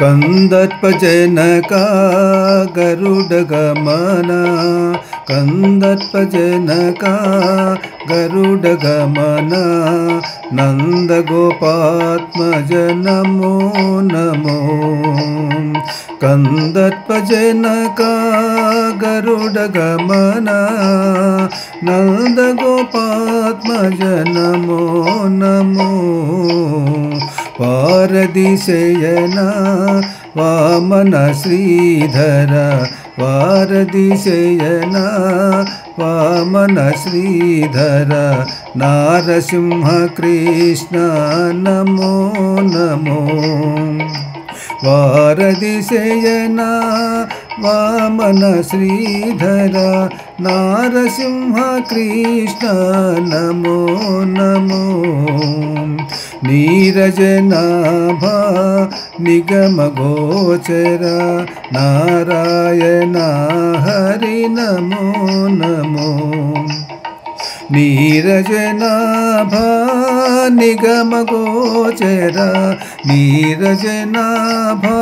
कंदर्पजनका गरुडगमना कंदर्पजनका गरुडगमना नंदगोपात्मज Namo Namo कंदर्पजनका गरुडगमना नंदगोपात्मज Namo Namo वारदिशयना Vaman Shridhar वारदिशयना Vaman Shridhar Narsingh Krishna Namo Namo वारदिशयना Vaman Shridhar Narsingh Krishna Namo Namo नीरजनाभा निगमगोचर Narayan Hari Namo Namo नीरजनाभा निगमगोचर नीरजनाभा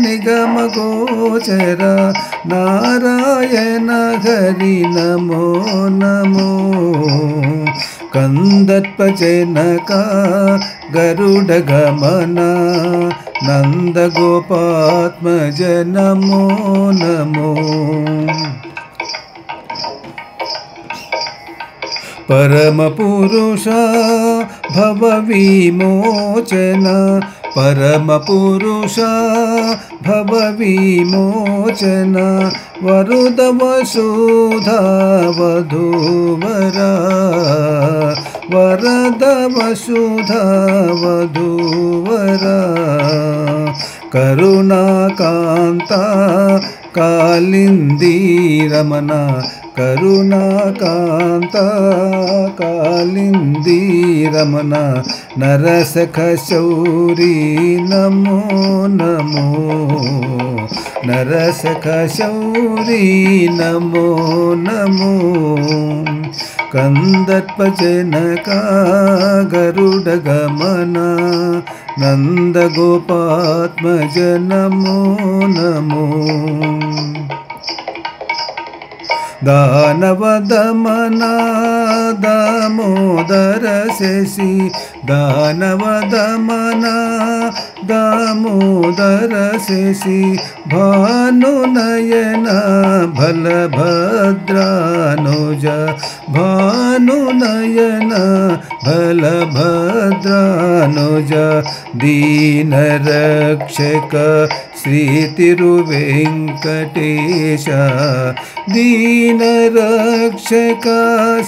निगमगोचर Narayan Hari Namo Namo कंदर्पजनका गरुडगमना नंदगोपात्मज Namo Namo परमपुरुषा भवविमोचना परमपुरुषा भवविमोचना वरुद Vasudha वधूवरा Varad Vasudha वधूवरा करुणाकान्ता Kalindi Ramna करुणाकान्ता Kalindi Ramna नरसख Shauri Namo Namo नरसख Shauri Namo Namo कंदर्पजनका गरुडगमना नंदगोपात्मज Namo Namo दानवदमना Damodar Shashi दानवदमना Damodar Shashi भानुनयन बलभद्रानुज भानुनयन बलभद्रानुज दीनरक्षक Shri तिरुवेंकटेश दीनरक्षक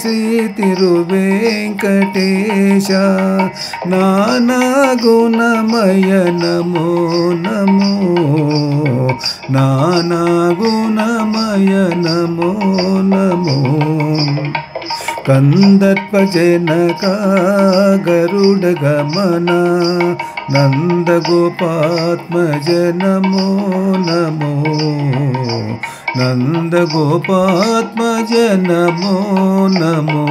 Shri तिरुवेंकटेश नानागुणमय Namo Namo नानागुणमय Namo Namo कंदर्पजनका गरुडगमना नंदगोपात्मज Namo Namo नंदगोपात्मज Namo Namo.